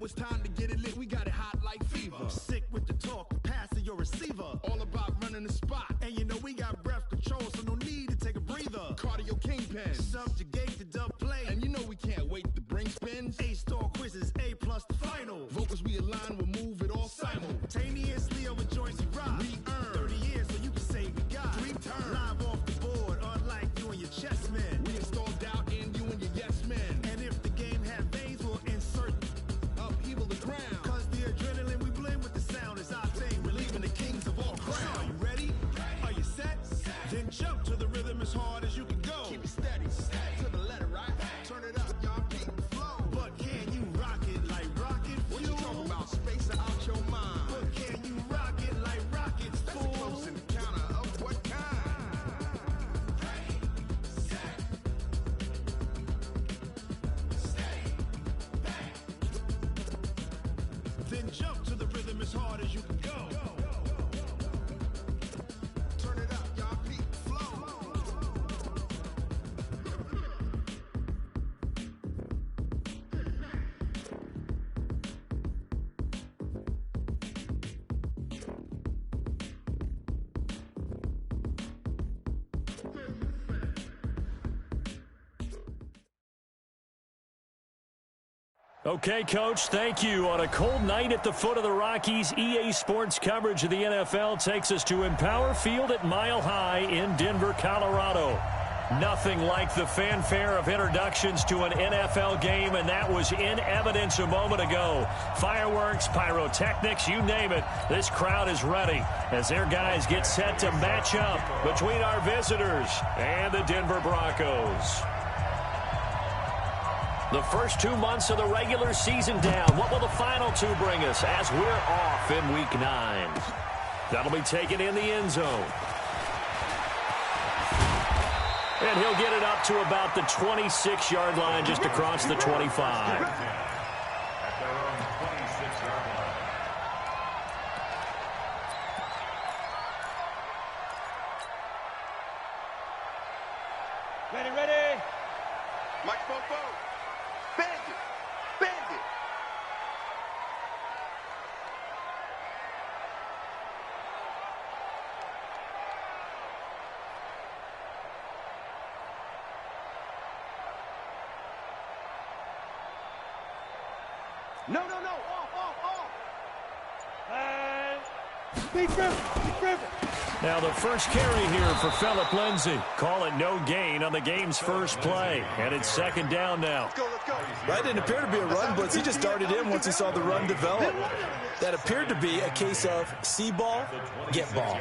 it's time to get it lit. We got it hot like fever. I'm sick with the talk, pass to your receiver. All about running the spot. And you know we got breath control, so no need to take a breather. Cardio kingpin. Subjugate the dub play. And you know we can't wait to bring spins. A-star quizzes, A+ the final. Vocals we align, we'll move it all simultaneously over joints we rock. We earn 30 years, so you can say we got 3 turns. Live off the board, unlike you and your chess men. We install doubt in you and your yes men. And if the game had veins, we'll insert upheaval the crown. Cause the adrenaline we blend with the sound is our thing. We're leaving the kings of all crowns. Are you ready? Are you set? Then jump to the rhythm as hard as you can go. Keep it steady, to the letter, right? Turn it up, y'all, keep the flow. But can you rock it like rocket fuel? What you talking about? Space out your mind. But can you rock it like rockets, That's fool? a close encounter of what kind? Then jump to the rhythm as hard as you can go. Turn it up, y'all, keep the flow. Okay, Coach, thank you. On a cold night at the foot of the Rockies, EA Sports coverage of the NFL takes us to Empower Field at Mile High in Denver, Colorado. Nothing like the fanfare of introductions to an NFL game, and that was in evidence a moment ago. Fireworks, pyrotechnics, you name it. This crowd is ready as their guys get set to match up between our visitors and the Denver Broncos. The first 2 months of the regular season down. What will the final 2 bring us as we're off in Week 9? That'll be taken in the end zone. And he'll get it up to about the 26-yard line, just across the 25. Ready. Mike Popo. Bandit. No. Off. Big River. Now the first carry here for Phillip Lindsay. Call it no gain on the game's first play. And it's second down now. Let's go. That didn't appear to be a run blitz. He just darted in once he saw the run develop. That appeared to be a case of see ball, get ball.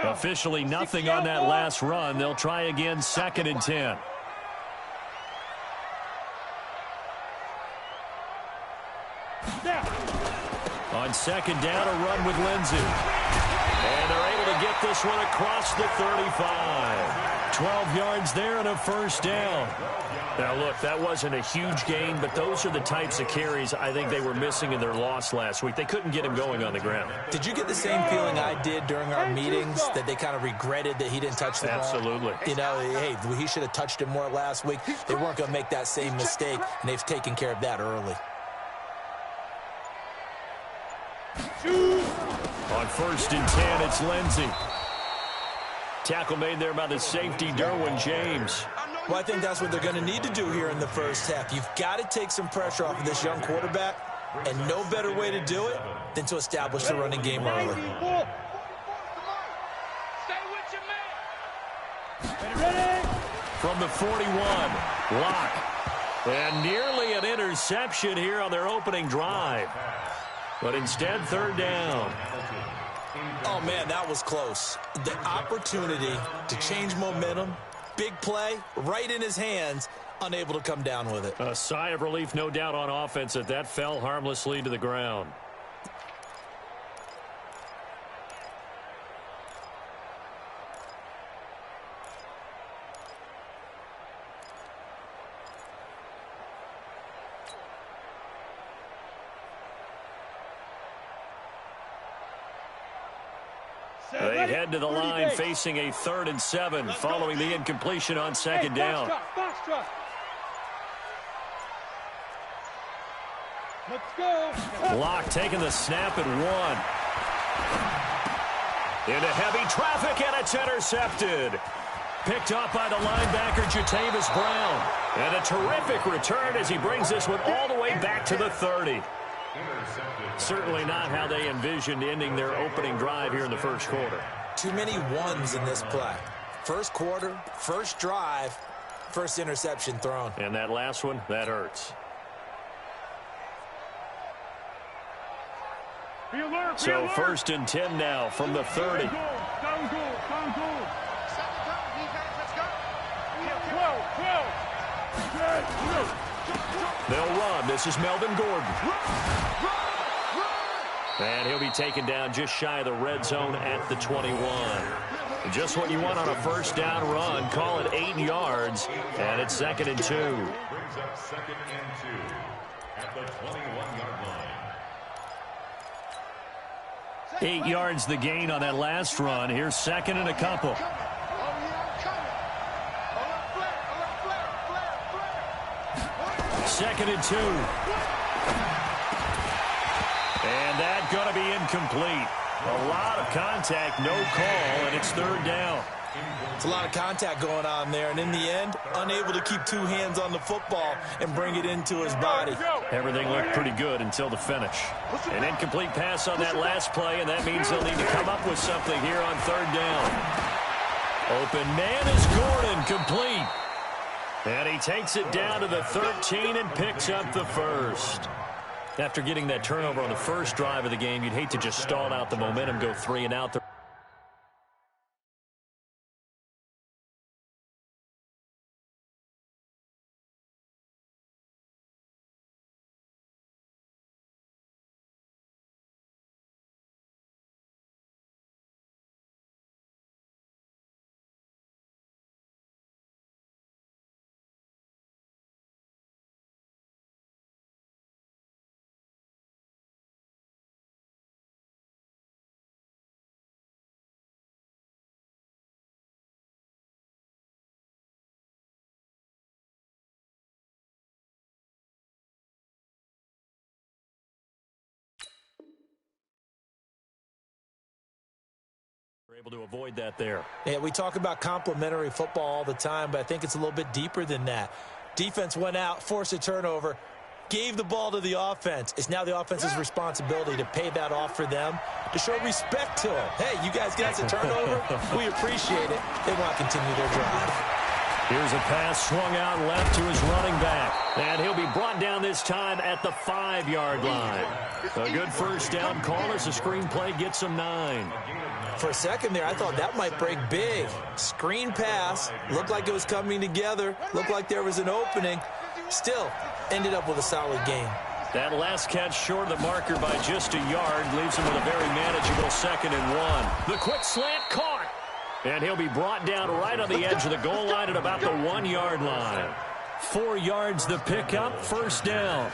Officially nothing on that last run. They'll try again, 2nd and 10. On 2nd down, a run with Lindsay. And they're able to get this one across the 35. 12 yards there and a first down. Now, look, that wasn't a huge gain, but those are the types of carries I think they were missing in their loss last week. They couldn't get him going on the ground. Did you get the same feeling I did during our meetings, that they kind of regretted that he didn't touch the ball? Absolutely. You know, hey, he should have touched it more last week. They weren't going to make that same mistake, and they've taken care of that early. On 1st and 10, it's Lindsay. Tackle made there by the safety, Derwin James. Well, I think that's what they're going to need to do here in the first half. You've got to take some pressure off of this young quarterback, and no better way to do it than to establish the running game early. From the 41, Locke. And nearly an interception here on their opening drive. But instead, 3rd down. Oh, man, that was close. The opportunity to change momentum, big play, right in his hands, unable to come down with it. A sigh of relief, no doubt, on offense that that fell harmlessly to the ground. They head to the line facing a 3rd and 7 following the incompletion on 2nd down. Let's go. Block taking the snap at 1. Into heavy traffic, and it's intercepted. Picked up by the linebacker, Jatavis Brown. And a terrific return as he brings this one all the way back to the 30. Certainly not how they envisioned ending their opening drive here in the first quarter. Too many ones in this play. First quarter, first drive, first interception thrown. And that last one, that hurts. So 1st and 10 now from the 30. They'll run. This is Melvin Gordon. And he'll be taken down just shy of the red zone at the 21. Just what you want on a first down run. Call it 8 yards, and it's 2nd and 2. Brings up 2nd and 2 at the 21-yard line. 8 yards the gain on that last run. Here's 2nd and a couple. 2nd and 2. And that going to be incomplete. A lot of contact, no call, and it's 3rd down. It's a lot of contact going on there, and in the end, unable to keep 2 hands on the football and bring it into his body. Everything looked pretty good until the finish. An incomplete pass on that last play, and that means they'll need to come up with something here on 3rd down. Open man is Gordon, complete. And he takes it down to the 13 and picks up the first. After getting that turnover on the first drive of the game, you'd hate to just stall out the momentum, go 3 and out. Able to avoid that there. Yeah, we talk about complementary football all the time, but I think it's a little bit deeper than that. Defense went out, forced a turnover, gave the ball to the offense. It's now the offense's responsibility to pay that off for them, to show respect to them. Hey, you guys got a turnover? We appreciate it. They want to continue their drive. Here's a pass swung out left to his running back. And he'll be brought down this time at the 5-yard line. A good first down call as the screenplay gets him 9. For a second there, I thought that might break big. Screen pass, looked like it was coming together, looked like there was an opening. Still, ended up with a solid game. That last catch short of the marker by just a yard leaves him with a very manageable 2nd and 1. The quick slant caught. And he'll be brought down right on the edge of the goal line at about the 1-yard line. 4 yards the pickup, first down.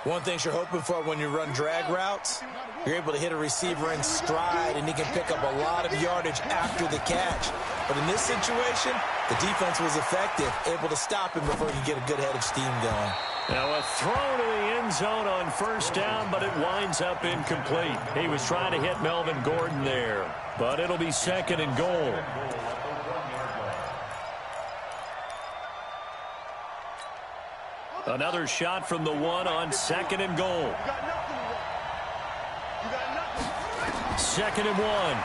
One thing you're hoping for when you run drag routes, you're able to hit a receiver in stride, and he can pick up a lot of yardage after the catch. But in this situation, the defense was effective, able to stop him before he could get a good head of steam going. Now a throw to the end zone on first down, but it winds up incomplete. He was trying to hit Melvin Gordon there, but it'll be 2nd and goal. Another shot from the 1 on 2nd and goal. 2nd and 1.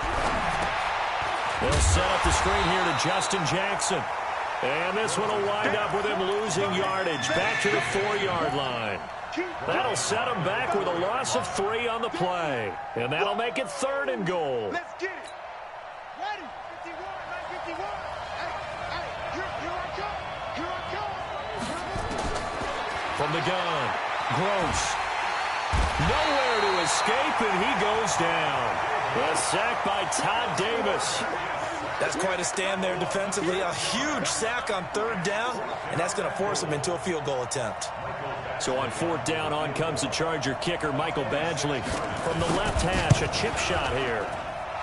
They'll set up the screen here to Justin Jackson. And this one will wind up with him losing yardage back to the 4-yard line. That'll set him back with a loss of 3 on the play. And that'll make it 3rd and goal. Let's get it. Ready. 51, 51. Hey, here I come. Here I come. From the gun, Gross. Nowhere to escape, and he goes down. A sack by Todd Davis. That's quite a stand there defensively. A huge sack on 3rd down, and that's going to force him into a field goal attempt. So on 4th down, on comes the Charger kicker, Michael Badgley. From the left hash, a chip shot here.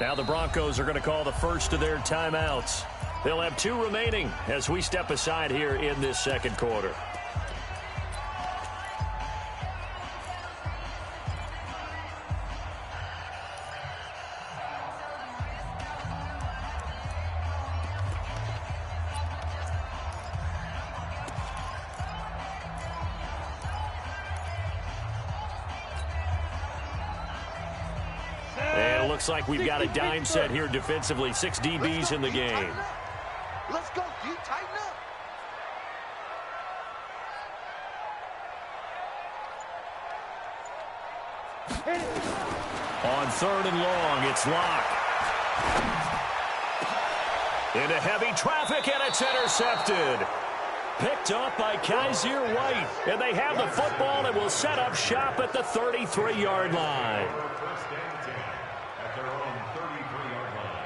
Now the Broncos are going to call the first of their timeouts. They'll have 2 remaining as we step aside here in this second quarter. And it looks like we've got a dime set here defensively. 6 DBs in the game. Let's go, D. Tighten up. On 3rd and long, it's Locke. Into heavy traffic, and it's intercepted. Picked up by Kaiser White. And they have the football and will set up shop at the 33-yard line. First and 10 at their own 33-yard line.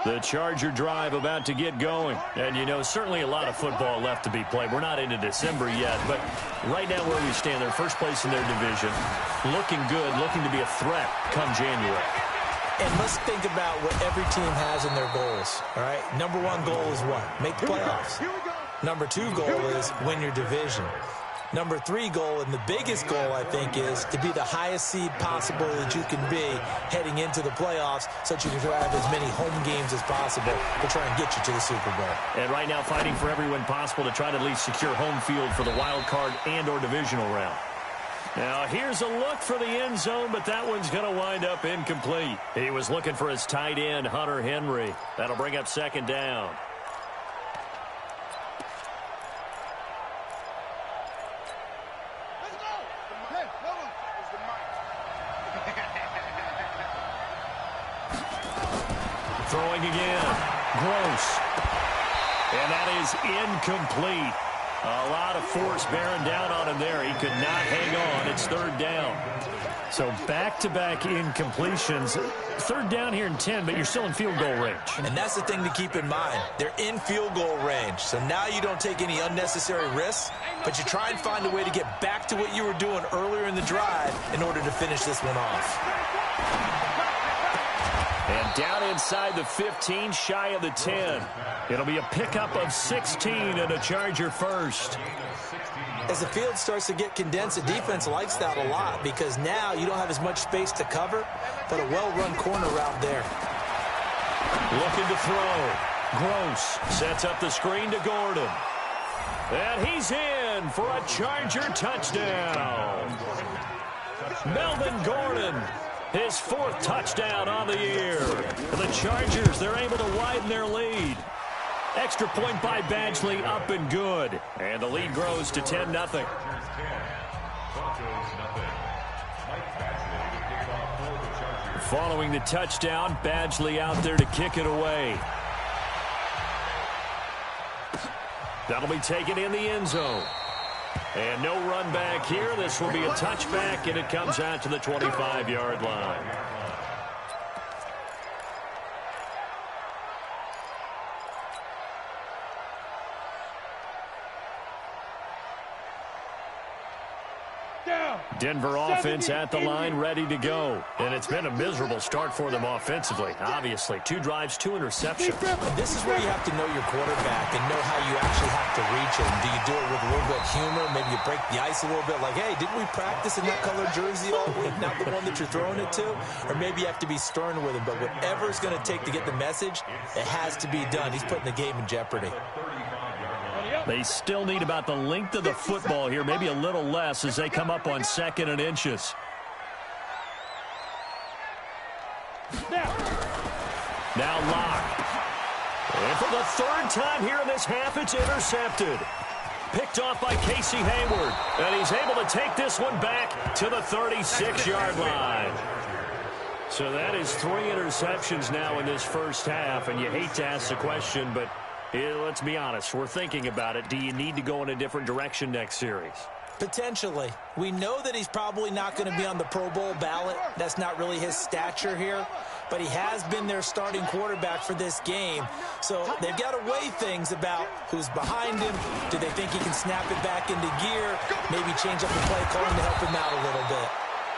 The Charger drive about to get going. And, you know, certainly a lot of football left to be played. We're not into December yet, but right now where we stand, they're first place in their division. Looking good, looking to be a threat come January. And let's think about what every team has in their goals, all right? Number 1 goal is what? Make the playoffs. Number 2 goal is win your division. Number 3 goal, and the biggest goal, I think, is to be the highest seed possible that you can be heading into the playoffs so that you can have as many home games as possible to try and get you to the Super Bowl. And right now fighting for every win possible to try to at least secure home field for the wild card and or divisional round. Now here's a look for the end zone, but that one's going to wind up incomplete. He was looking for his tight end, Hunter Henry. That'll bring up 2nd down. Throwing again. Gross. And that is incomplete. A lot of force bearing down on him there. He could not hang on. It's 3rd down. So back-to-back incompletions. 3rd down here in 10, but you're still in field goal range. And that's the thing to keep in mind. They're in field goal range. So now you don't take any unnecessary risks, but you try and find a way to get back to what you were doing earlier in the drive in order to finish this one off. And down inside the 15, shy of the 10. It'll be a pickup of 16 and a Charger first. As the field starts to get condensed, the defense likes that a lot because now you don't have as much space to cover, but a well-run corner route there. Looking to throw. Gross sets up the screen to Gordon. And he's in for a Charger touchdown. Melvin Gordon, his 4th touchdown on the year. The Chargers, they're able to widen their lead. Extra point by Badgley, up and good. And the lead grows to 10-0. Following the touchdown, Badgley out there to kick it away. That'll be taken in the end zone. And no run back here. This will be a touchback, and it comes out to the 25-yard line. Denver offense at the line, ready to go. And it's been a miserable start for them offensively. Obviously, 2 drives, 2 interceptions. This is where you have to know your quarterback and know how you actually have to reach him. Do you do it with a little bit of humor? Maybe you break the ice a little bit like, hey, didn't we practice in that colored jersey all week? Not the one that you're throwing it to? Or maybe you have to be stern with him. But whatever it's going to take to get the message, it has to be done. He's putting the game in jeopardy. They still need about the length of the football here, maybe a little less as they come up on 2nd and inches. Now Locke. And for the 3rd time here in this half, it's intercepted. Picked off by Casey Hayward. And he's able to take this one back to the 36-yard line. So that is 3 interceptions now in this first half. And you hate to ask the question, but let's be honest, we're thinking about it. Do you need to go in a different direction next series? Potentially. We know that he's probably not going to be on the Pro Bowl ballot. That's not really his stature here. but he has been their starting quarterback for this game. So they've got to weigh things about who's behind him. Do they think he can snap it back into gear? Maybe change up the play calling to help him out a little bit.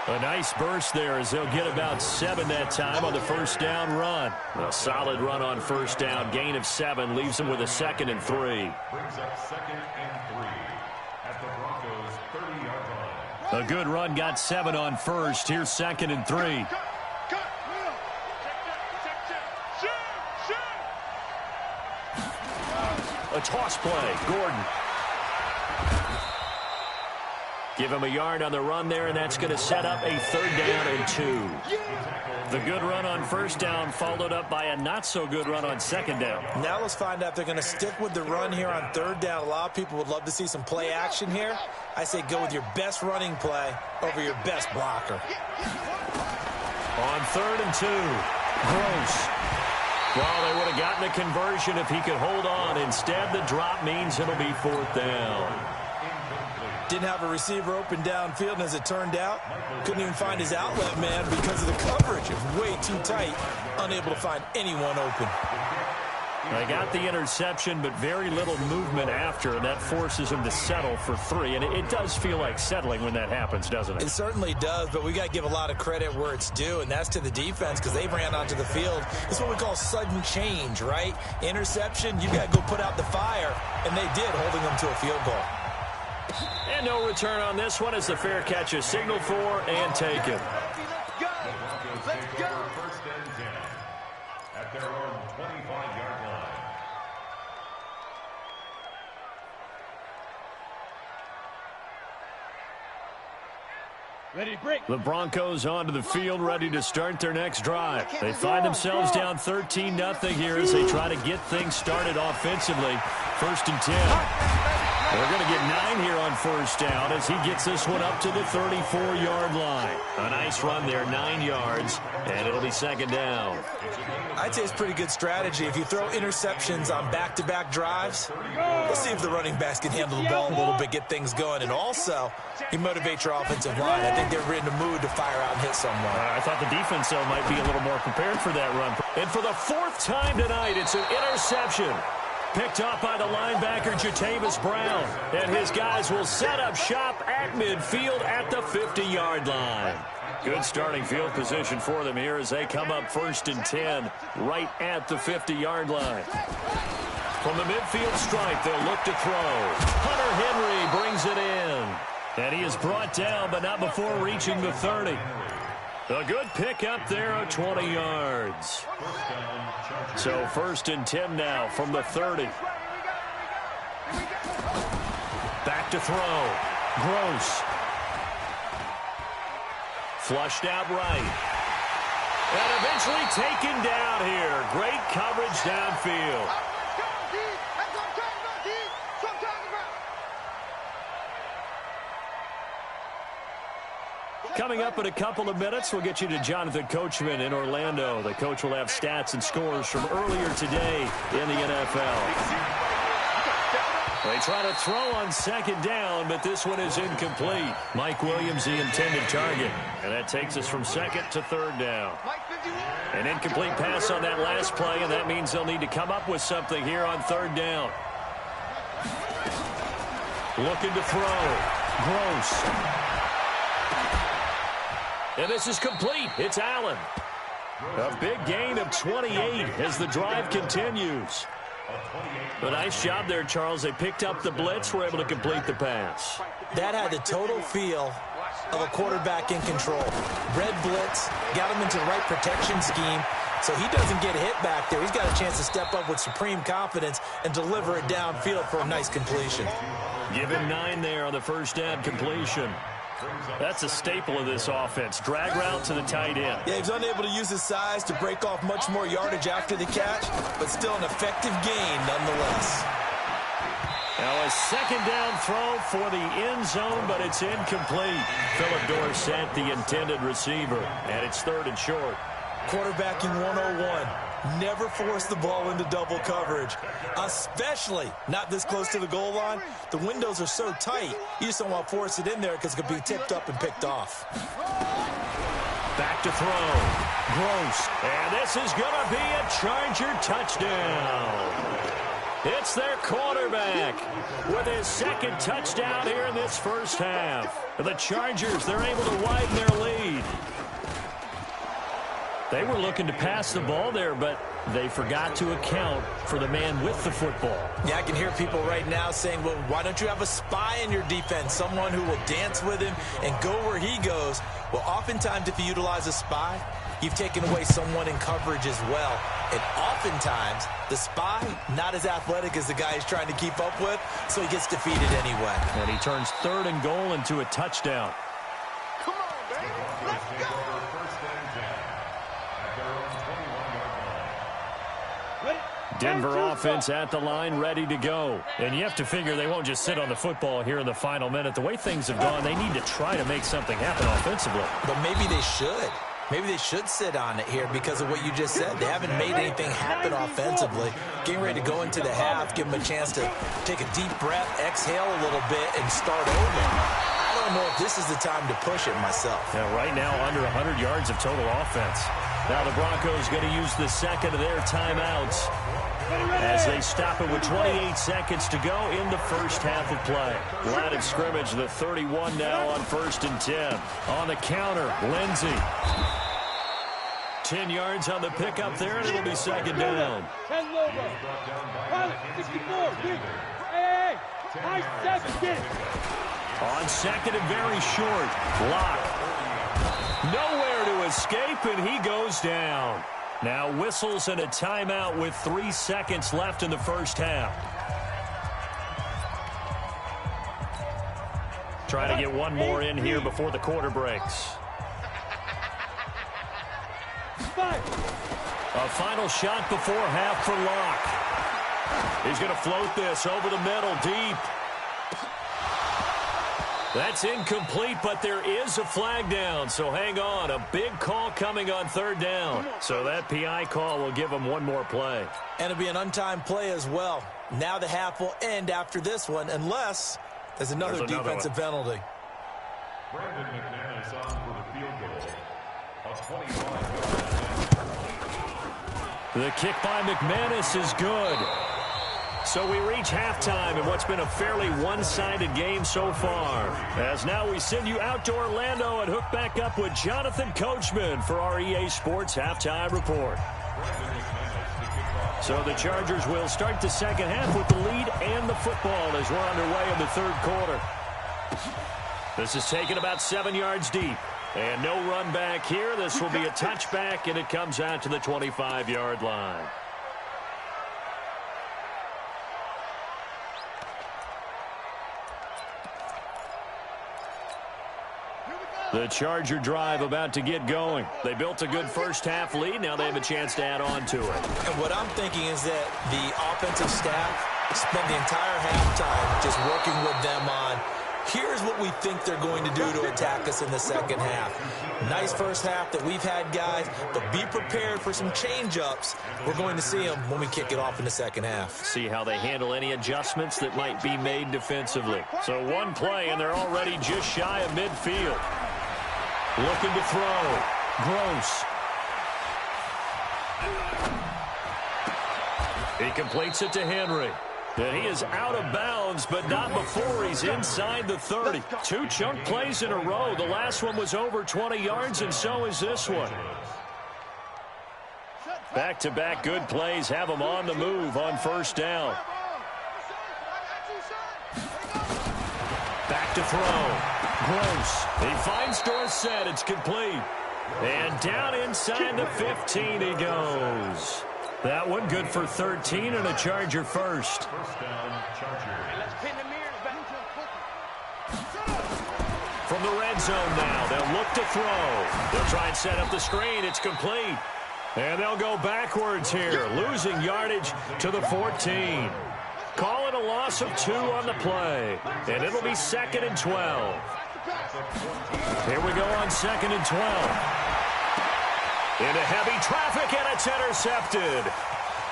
A nice burst there as they'll get about 7 that time on the first down run. A solid run on first down. Gain of 7 leaves them with a 2nd and 3. Brings up 2nd and 3 at the Broncos' 30-yard line. A good run got 7 on first. Here's 2nd and 3. A toss play. Gordon. Give him a yard on the run there, and that's going to set up a 3rd down and 2. The good run on first down followed up by a not-so-good run on 2nd down. Now let's find out if they're going to stick with the run here on 3rd down. A lot of people would love to see some play action here. I say go with your best running play over your best blocker. On 3rd and 2. Gross. Well, they would have gotten a conversion if he could hold on. Instead, the drop means it'll be 4th down. Didn't have a receiver open downfield, and as it turned out, couldn't even find his outlet man because of the coverage. It was way too tight, unable to find anyone open. They got the interception, but very little movement after, and that forces him to settle for 3. And it does feel like settling when that happens, doesn't it? It certainly does, but we got to give a lot of credit where it's due, and that's to the defense because they ran onto the field. It's what we call sudden change, right? Interception, you got to go put out the fire, and they did, holding them to a field goal. And no return on this one as the fair catch is signaled for and taken. Let's go. First and 10 at their own 25-yard line. Ready to break. The Broncos onto the field, ready to start their next drive. They find themselves down 13-0 here as they try to get things started offensively. 1st and 10. They're going to get 9 here on first down as he gets this one up to the 34-yard line. A nice run there, 9 yards, and it'll be 2nd down. I'd say it's pretty good strategy. If you throw interceptions on back-to-back drives, let's see if the running backs can handle the ball a little bit, get things going. And also, you motivate your offensive line. I think they're in the mood to fire out and hit someone. I thought the defense, though, might be a little more prepared for that run. And for the 4th time tonight, it's an interception. Picked up by the linebacker, Jatavis Brown. And his guys will set up shop at midfield at the 50-yard line. Good starting field position for them here as they come up 1st and 10 right at the 50-yard line. From the midfield stripe, they'll look to throw. Hunter Henry brings it in. And he is brought down, but not before reaching the 30. A good pick up there of 20 yards. So 1st and 10 now from the 30. Back to throw. Gross. Flushed out right. And eventually taken down here. Great coverage downfield. Coming up in a couple of minutes, we'll get you to Jonathan Coachman in Orlando. The coach will have stats and scores from earlier today in the NFL. They try to throw on 2nd down, but this one is incomplete. Mike Williams, the intended target. And that takes us from 2nd to 3rd down. An incomplete pass on that last play, and that means they'll need to come up with something here on 3rd down. Looking to throw. Gross. And this is complete. It's Allen. A big gain of 28 as the drive continues. A nice job there, Charles. They picked up the blitz, were able to complete the pass. That had the total feel of a quarterback in control. Red blitz, got him into the right protection scheme, so he doesn't get hit back there. He's got a chance to step up with supreme confidence and deliver it downfield for a nice completion. Give him 9 there on the first down completion. That's a staple of this offense. Drag route to the tight end. Yeah, he's unable to use his size to break off much more yardage after the catch, but still an effective gain nonetheless. Now a 2nd down throw for the end zone, but it's incomplete. Philip Dorsett, the intended receiver, and it's 3rd and short. Quarterbacking 101. Never force the ball into double coverage, especially not this close to the goal line. The windows are so tight, you just don't want to force it in there because it could be tipped up and picked off. Back to throw. Gross. And this is going to be a Charger touchdown. It's their quarterback with his second touchdown here in this first half. The Chargers, they're able to widen their lead. They were looking to pass the ball there, but they forgot to account for the man with the football. Yeah, I can hear people right now saying, well, why don't you have a spy in your defense, someone who will dance with him and go where he goes? Well, oftentimes if you utilize a spy, you've taken away someone in coverage as well. And oftentimes, the spy, not as athletic as the guy he's trying to keep up with, so he gets defeated anyway. And he turns 3rd and goal into a touchdown. Come on, baby. Let's go. Denver offense at the line, ready to go. And you have to figure they won't just sit on the football here in the final minute. The way things have gone, they need to try to make something happen offensively. But maybe they should. Maybe they should sit on it here because of what you just said. They haven't made anything happen offensively. Getting ready to go into the half, give them a chance to take a deep breath, exhale a little bit, and start over. I don't know if this is the time to push it myself. Yeah, right now, under 100 yards of total offense. Now the Broncos going to use the second of their timeouts as they stop it with 28 seconds to go in the first half of play. Line of scrimmage, the 31 now on 1st and 10. On the counter, Lindsey. 10 yards on the pickup there, and it'll be second down. 10 logo. 64. Hey, high second. On second and very short, Lock. Nowhere to escape, and he goes down. Now whistles and a timeout with 3 seconds left in the first half. Trying to get one more in here before the quarter breaks. A final shot before half for Locke. He's going to float this over the middle, deep. That's incomplete, but there is a flag down, so hang on. A big call coming on 3rd down. So that PI call will give them one more play. And it'll be an untimed play as well. Now the half will end after this one, unless there's another defensive penalty. Brandon McManus on for the field goal. A 25-yard. The kick by McManus is good. So we reach halftime in what's been a fairly one-sided game so far. As now we send you out to Orlando and hook back up with Jonathan Coachman for our EA Sports Halftime Report. So the Chargers will start the second half with the lead and the football as we're underway in the 3rd quarter. This is taken about 7 yards deep. And no run back here. This will be a touchback, and it comes out to the 25-yard line. The Charger drive about to get going. They built a good first half lead. Now they have a chance to add on to it. And what I'm thinking is that the offensive staff spent the entire halftime just working with them on, here's what we think they're going to do to attack us in the second half. Nice first half that we've had, guys, but be prepared for some change-ups. We're going to see them when we kick it off in the second half. See how they handle any adjustments that might be made defensively. So one play, and they're already just shy of midfield. Looking to throw. Gross. He completes it to Henry. And he is out of bounds, but not before he's inside the 30. 2 chunk plays in a row. The last one was over 20 yards, and so is this one. Back-to-back good plays have him on the move on 1st down. Back to throw. Gross. He finds Dorsett. It's complete. And down inside the 15 he goes. That one good for 13 and a Charger first. First down, Charger. From the red zone now, they'll look to throw. They'll try and set up the screen. It's complete. And they'll go backwards here, losing yardage to the 14. Call it a loss of 2 on the play. And it'll be 2nd and 12. Here we go on 2nd and 12. Into heavy traffic, and it's intercepted.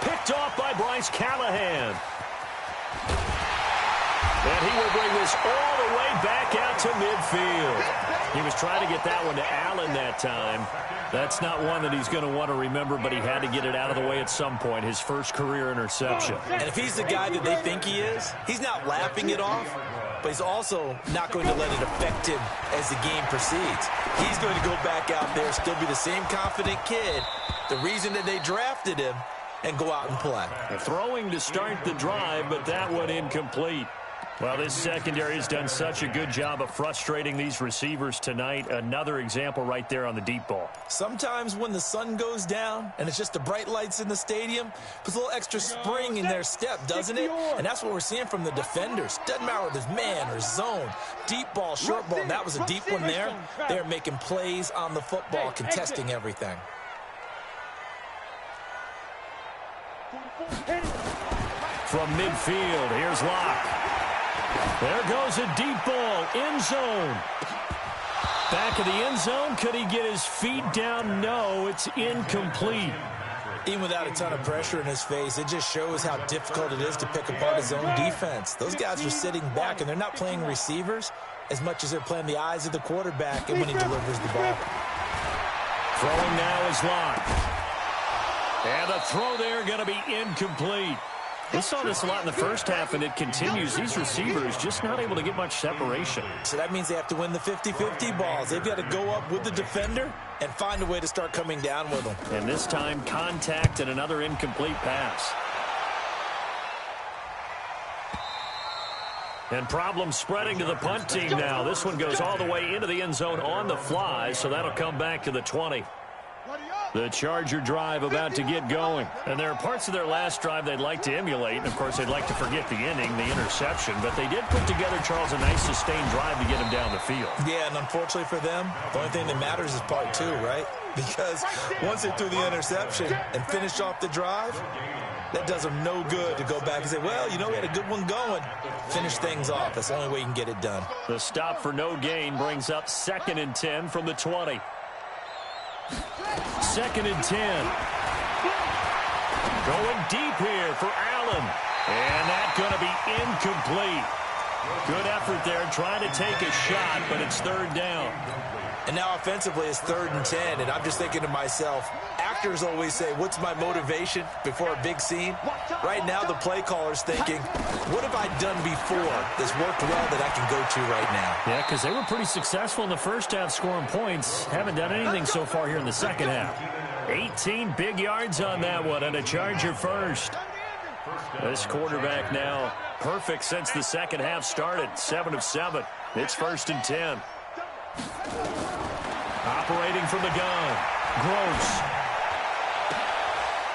Picked off by Bryce Callahan. And he will bring this all the way back out to midfield. He was trying to get that one to Allen that time. That's not one that he's going to want to remember, but he had to get it out of the way at some point, his first career interception. And if he's the guy that they think he is, he's not laughing it off, but he's also not going to let it affect him as the game proceeds. He's going to go back out there, still be the same confident kid, the reason that they drafted him, and go out and play. Throwing to start the drive, but that one incomplete. Well, this secondary has done such a good job of frustrating these receivers tonight. Another example right there on the deep ball. Sometimes when the sun goes down and it's just the bright lights in the stadium, puts a little extra spring in their step, doesn't it? And that's what we're seeing from the defenders. Doesn't matter whether it's man or zone, deep ball, short ball. And that was a deep one there. They're making plays on the football, contesting everything. From midfield, here's Locke. There goes a deep ball, end zone. Back of the end zone, could he get his feet down? No, it's incomplete. Even without a ton of pressure in his face, it just shows how difficult it is to pick apart his own defense. Those guys are sitting back, and they're not playing receivers as much as they're playing the eyes of the quarterback and when he delivers the ball. Throwing now is Locke. And the throw there going to be incomplete. We saw this a lot in the first half, and it continues. These receivers just not able to get much separation. So that means they have to win the 50-50 balls. They've got to go up with the defender and find a way to start coming down with them. And this time, contact and another incomplete pass. And problems spreading to the punt team now. This one goes all the way into the end zone on the fly, so that'll come back to the 20. The Charger drive about to get going. And there are parts of their last drive they'd like to emulate. And, of course, they'd like to forget the inning, the interception. But they did put together, Charles, a nice sustained drive to get him down the field. Yeah, and unfortunately for them, the only thing that matters is part two, right? Because once they threw the interception and finished off the drive, that does them no good to go back and say, well, you know, we had a good one going. Finish things off. That's the only way you can get it done. The stop for no gain brings up 2nd and 10 from the 20. 2nd and 10. Going deep here for Allen. And that's going to be incomplete. Good effort there trying to take a shot, but it's 3rd down. And now offensively it's 3rd and 10, and I'm just thinking to myself, actors always say, what's my motivation before a big scene? Right now the play caller's thinking, what have I done before that's worked well that I can go to right now? Yeah, because they were pretty successful in the first half scoring points. Haven't done anything so far here in the second half. 18 big yards on that one, and a Charger first. This quarterback now perfect since the second half started. 7 of 7. It's 1st and 10. Operating from the gun. Gross.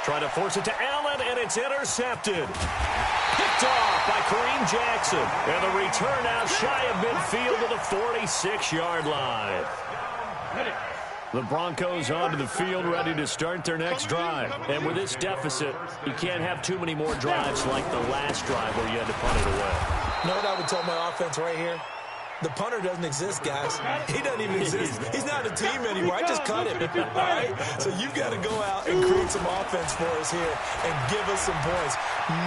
Trying to force it to Allen, and it's intercepted. Picked off by Kareem Jackson. And the return out shy of midfield to the 46-yard line. The Broncos onto the field, ready to start their next drive. And with this deficit, you can't have too many more drives like the last drive where you had to punt it away. You know what I would tell my offense right here? The punter doesn't exist, guys. He doesn't even exist. He's not a team anymore. I just cut him, all right? So you've got to go out and create some offense for us here and give us some points.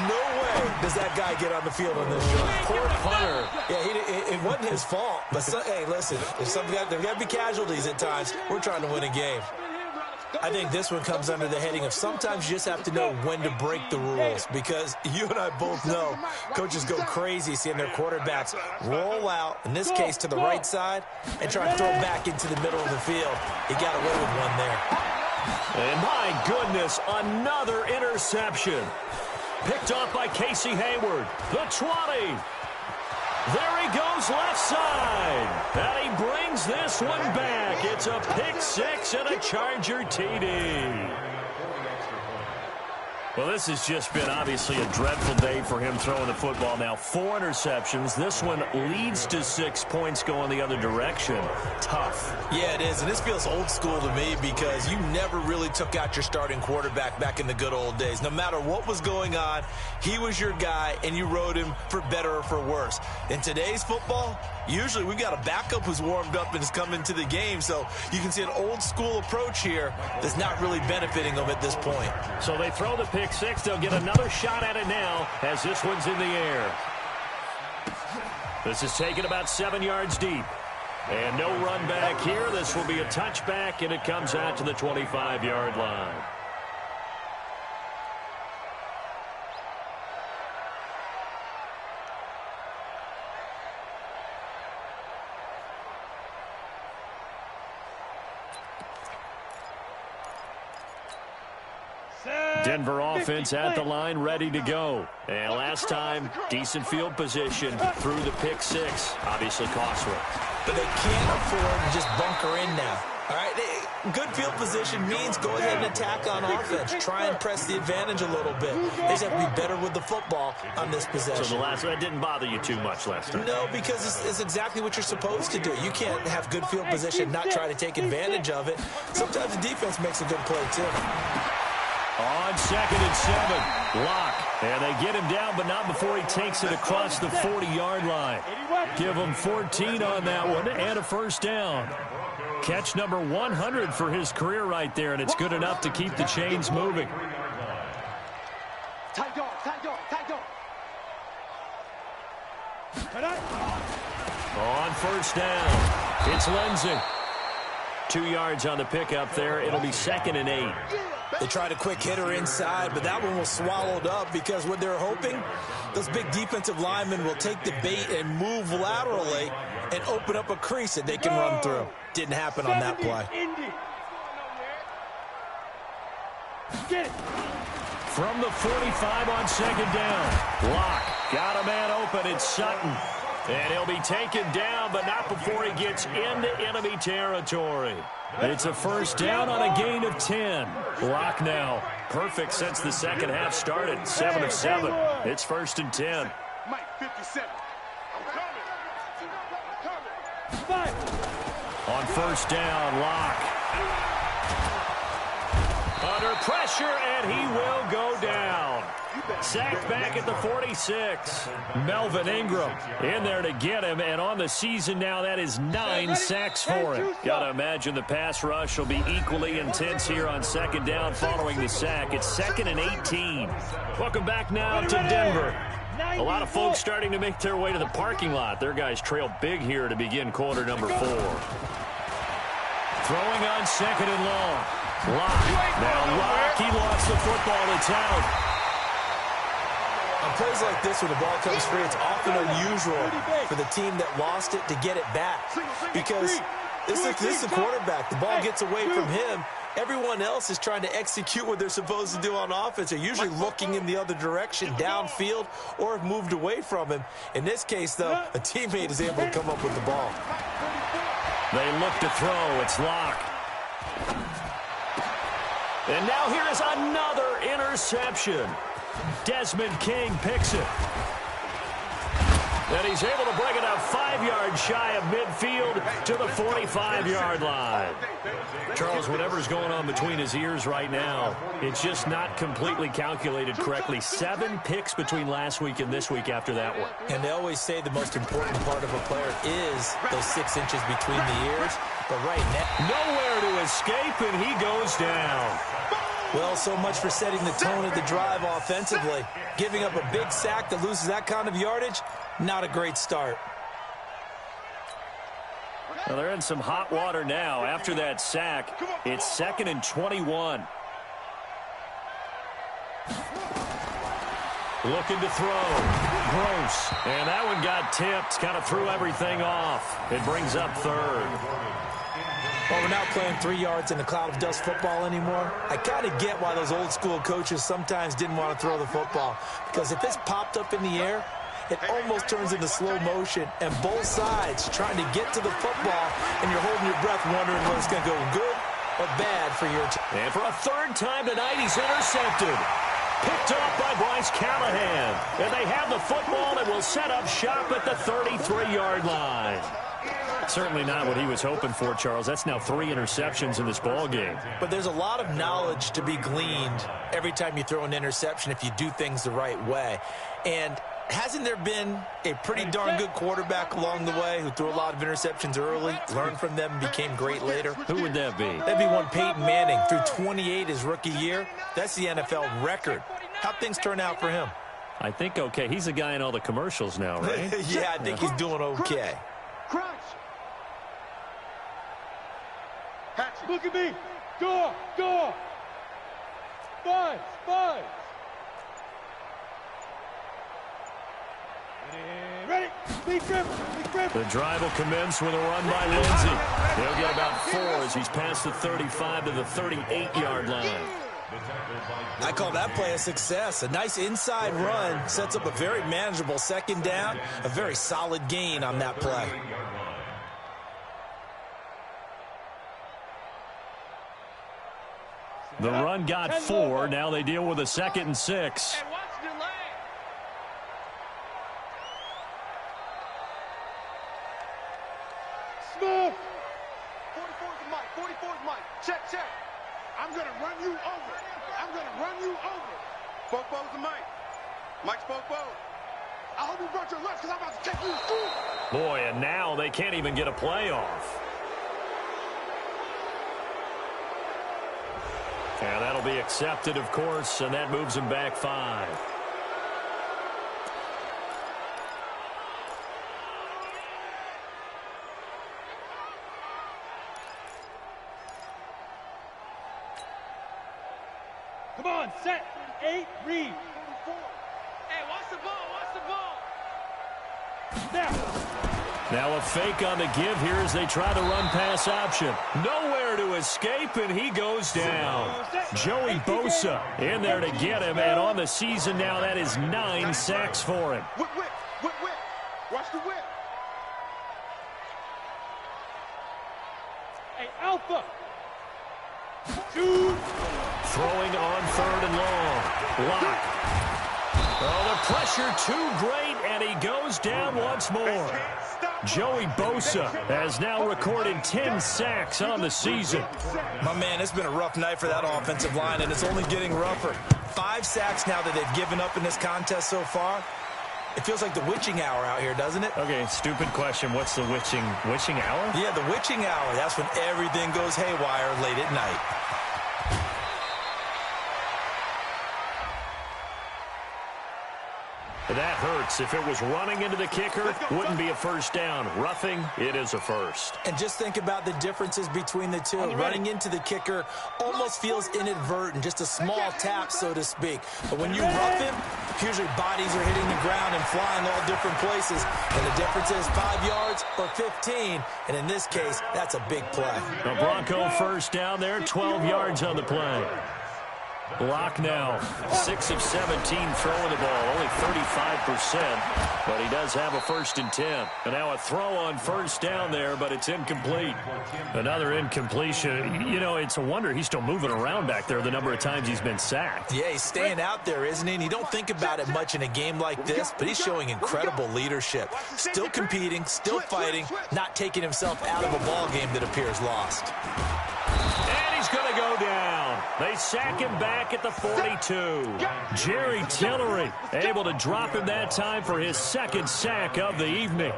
No way does that guy get on the field on this drive. Poor punter. Yeah, it wasn't his fault. But, hey, listen, there's got to be casualties at times. We're trying to win a game. I think this one comes under the heading of sometimes you just have to know when to break the rules, because you and I both know coaches go crazy seeing their quarterbacks roll out, in this case to the right side, and try to throw it back into the middle of the field. He got away with one there. And my goodness, another interception. Picked off by Casey Hayward. The 20. There he goes left side. And he brings this one back. It's a pick six and a Charger TD. Well, this has just been obviously a dreadful day for him throwing the football. Now 4 interceptions. This one leads to 6 points going the other direction. Tough. Yeah, it is. And this feels old school to me because you never really took out your starting quarterback back in the good old days. No matter what was going on, he was your guy, and you rode him for better or for worse. In today's football, usually we've got a backup who's warmed up and has come into the game. So you can see an old school approach here that's not really benefiting them at this point. So they throw the pick six. They'll get another shot at it now as this one's in the air. This is taken about 7 yards deep. And no run back here. This will be a touchback, and it comes out to the 25-yard line. Denver offense at the line, ready to go. And last time, decent field position through the pick six. Obviously costly. But they can't afford to just bunker in now. All right, good field position means go ahead and attack on offense. Try and press the advantage a little bit. They just have to be better with the football on this possession. So the last one didn't bother you too much last time? No, because it's exactly what you're supposed to do. You can't have good field position, not try to take advantage of it. Sometimes the defense makes a good play, too. On 2nd and 7, Locke. And they get him down, but not before he takes it across the 40-yard line. Give him 14 on that one and a first down. Catch number 100 for his career right there, and it's good enough to keep the chains moving. Tight dog, tight dog, tight dog. On first down, it's Lindsey. 2 yards on the pickup there. It'll be 2nd and 8. They tried a quick hitter inside, but that one was swallowed up because what they're hoping, those big defensive linemen will take the bait and move laterally and open up a crease that they can run through. Didn't happen on that play. From the 45 on 2nd down, Locke got a man open. It's Sutton. And he'll be taken down, but not before he gets into enemy territory. It's a first down on a gain of 10. Locke now perfect since the second half started. 7 of 7. It's 1st and 10. Mike, 57. I'm coming. On first down, Locke. Under pressure, and he will go down. Sacked back at the 46. Melvin Ingram in there to get him, and on the season now, that is 9 sacks for him. Gotta imagine the pass rush will be equally intense here on 2nd down following the sack. It's 2nd and 18. Welcome back now to Denver. A lot of folks starting to make their way to the parking lot. Their guys trail big here to begin quarter number 4. Throwing on 2nd and long. Locke. Now Locke, he lost the football. It's out. On plays like this, when the ball comes free, it's often unusual for the team that lost it to get it back. Because this is the quarterback. The ball gets away from him. Everyone else is trying to execute what they're supposed to do on offense. They're usually looking in the other direction, downfield, or have moved away from him. In this case, though, a teammate is able to come up with the ball. They look to throw. It's Locke. And now here is another interception. Desmond King picks it. And he's able to bring it up 5 yards shy of midfield to the 45-yard line. Charles, whatever's going on between his ears right now, it's just not completely calculated correctly. 7 picks between last week and this week after that one. And they always say the most important part of a player is those 6 inches between the ears. But right now, nowhere to escape, and he goes down. Well, so much for setting the tone of the drive offensively. Giving up a big sack that loses that kind of yardage, not a great start. Well, they're in some hot water now. After that sack, it's 2nd and 21. Looking to throw. Gross. And that one got tipped. Kind of threw everything off. It brings up 3rd. Well, we're not playing 3 yards in a cloud of dust football anymore. I kind of get why those old school coaches sometimes didn't want to throw the football. Because if it's popped up in the air, it almost turns into slow motion. And both sides trying to get to the football, and you're holding your breath wondering whether it's going to go good or bad for your team. And for a 3rd time tonight, he's intercepted. Picked off by Bryce Callahan. And they have the football and will set up shop at the 33-yard line. Certainly not what he was hoping for, Charles. That's now 3 interceptions in this ball game. But there's a lot of knowledge to be gleaned every time you throw an interception if you do things the right way. And hasn't there been a pretty darn good quarterback along the way who threw a lot of interceptions early, learned from them, and became great later? Who would that be? That'd be one Peyton Manning. Threw 28 his rookie year. That's the NFL record. How'd things turn out for him? I think okay. He's the guy in all the commercials now, right? Yeah, I think he's doing okay. Crunch. Hatchet. Look at me. Go. Spies. Ready. Big grip. The drive will commence with a run by Lindsey. He'll get about 4 as he's past the 35 to the 38-yard line. I call that play a success. A nice inside run sets up a very manageable second down, a very solid gain on that play. The run got 4. Now they deal with a 2nd and 6. And watch delay. Smith. 44's Mike. 44's Mike. Check. I'm going to run you over. Bobo's the Mike. Mike's Bobo. I hope you brought your lunch because I'm about to take you to school. Boy, and now they can't even get a play off. And that'll be accepted, of course, and that moves him back 5. Come on, set. 8, read. 44. Hey, watch the ball. Now a fake on the give here as they try to run pass option. Nowhere to escape, and he goes down. Joey Bosa in there to get him, and on the season now, that is 9 sacks for him. Whip. Watch the whip. Hey, Alpha. Shoot. Throwing on 3rd and long. Lock. Oh, the pressure too great, and he goes down once more. Joey Bosa has now recorded 10 sacks on the season. My man, it's been a rough night for that offensive line, and it's only getting rougher. 5 sacks now that they've given up in this contest so far. It feels like the witching hour out here, doesn't it? Okay, stupid question. What's the witching hour? Yeah, the witching hour. That's when everything goes haywire late at night. That hurts. If it was running into the kicker, wouldn't be a first down. Roughing, it is a first. And just think about the differences between the two. Running into the kicker almost feels inadvertent, just a small tap, so to speak. But when you rough him, usually bodies are hitting the ground and flying all different places. And the difference is 5 yards or 15. And in this case, that's a big play. The Bronco first down there, 12 yards on the play. Lock now, 6 of 17 throwing the ball, only 35%, but he does have a 1st and 10. And now a throw on first down there, but it's incomplete. Another incompletion. You know, it's a wonder he's still moving around back there the number of times he's been sacked. Yeah, he's staying out there, isn't he? And you don't think about it much in a game like this, but he's showing incredible leadership. Still competing, still fighting, not taking himself out of a ball game that appears lost. And he's going to go down. They sack him back at the 42. Jerry Tillery able to drop him that time for his 2nd sack of the evening.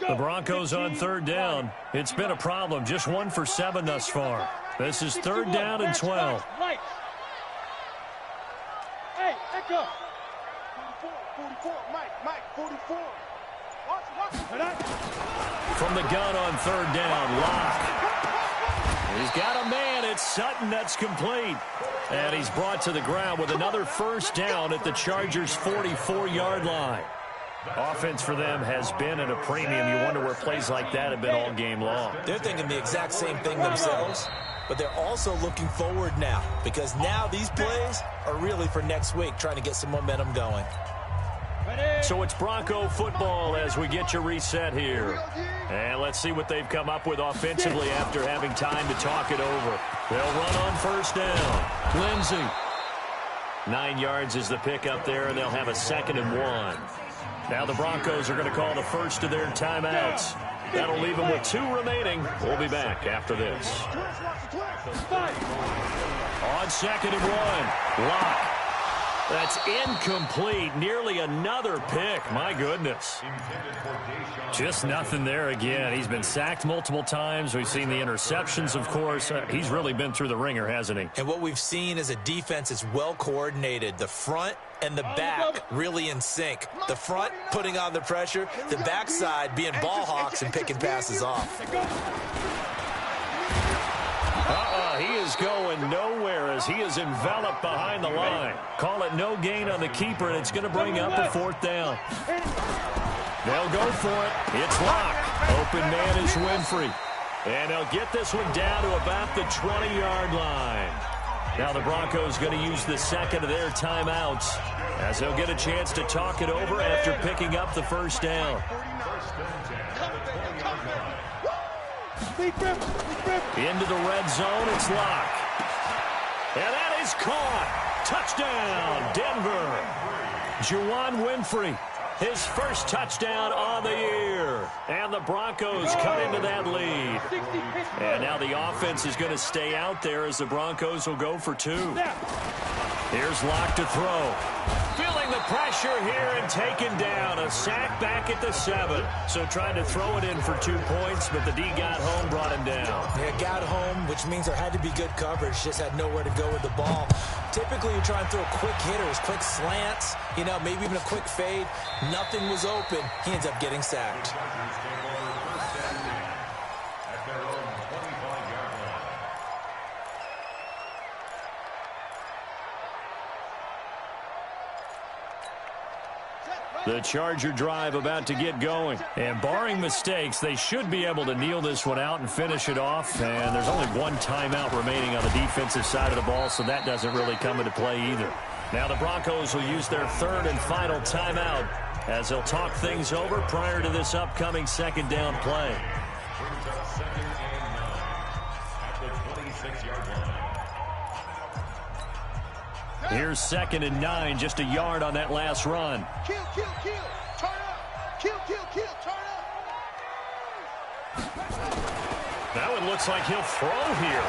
The Broncos on 3rd down. It's been a problem. Just 1 for 7 thus far. This is 3rd down and 12. Hey, Echo. 44, Mike, 44. From the gun on 3rd down, Lock. He's got a man. It's Sutton. That's complete. And he's brought to the ground with another first down at the Chargers' 44-yard line. Offense for them has been at a premium. You wonder where plays like that have been all game long. They're thinking the exact same thing themselves, but they're also looking forward now because now these plays are really for next week, trying to get some momentum going. So it's Bronco football as we get you reset here. And let's see what they've come up with offensively after having time to talk it over. They'll run on first down. Lindsey. 9 yards is the pick up there, and they'll have a 2nd and 1. Now the Broncos are going to call the first of their timeouts. That'll leave them with 2 remaining. We'll be back after this. On 2nd and 1. Lock. That's incomplete. Nearly another pick. My goodness. Just nothing there again. He's been sacked multiple times. We've seen the interceptions, of course. He's really been through the ringer, hasn't he? And what we've seen is a defense that's well coordinated. The front and the back really in sync. The front putting on the pressure. The backside being ball hawks and picking passes off. He is going nowhere as he is enveloped behind the line. Call it no gain on the keeper, and it's going to bring up a 4th down. They'll go for it. It's locked. Open man is Winfrey. And they'll get this one down to about the 20-yard line. Now the Broncos going to use the second of their timeouts as they'll get a chance to talk it over after picking up the 1st down. Into the red zone, it's locked. And that is caught. Touchdown, Denver. Juwan Winfrey, his first touchdown on the year. And the Broncos cut into that lead. And now the offense is going to stay out there as the Broncos will go for 2. Here's Locke to throw. Feeling the pressure here and taken down. A sack back at the 7. So trying to throw it in for 2 points, but the D got home, brought him down. Yeah, got home, which means there had to be good coverage. Just had nowhere to go with the ball. Typically, you try and throw quick hitters, quick slants, maybe even a quick fade. Nothing was open. He ends up getting sacked. The Charger drive about to get going. And barring mistakes, they should be able to kneel this one out and finish it off. And there's only 1 timeout remaining on the defensive side of the ball, so that doesn't really come into play either. Now the Broncos will use their 3rd and final timeout as they'll talk things over prior to this upcoming 2nd down play. Here's 2nd and 9, just a yard on that last run. Kill, kill, kill. Turn up. Kill, kill, kill. Turn up. That one looks like he'll throw here.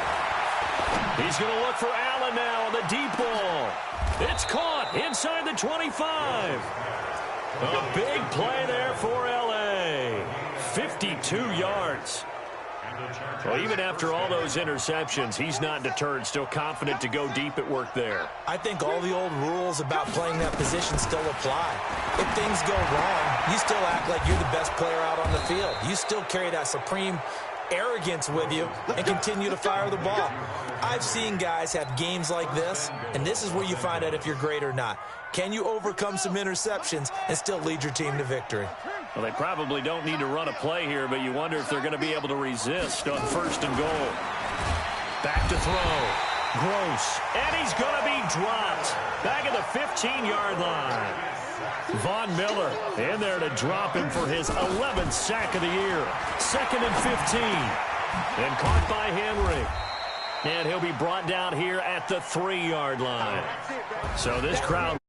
He's going to look for Allen now on the deep ball. It's caught inside the 25. A big play there for L.A. 52 yards. Well, even after all those interceptions, he's not deterred, still confident to go deep at work there. I think all the old rules about playing that position still apply. If things go wrong, you still act like you're the best player out on the field. You still carry that supreme arrogance with you and continue to fire the ball. I've seen guys have games like this, and this is where you find out if you're great or not. Can you overcome some interceptions and still lead your team to victory? Well, they probably don't need to run a play here, but you wonder if they're going to be able to resist on 1st and goal. Back to throw. Gross. And he's going to be dropped. Back at the 15-yard line. Von Miller in there to drop him for his 11th sack of the year. 2nd and 15. And caught by Henry. And he'll be brought down here at the 3-yard line. So this crowd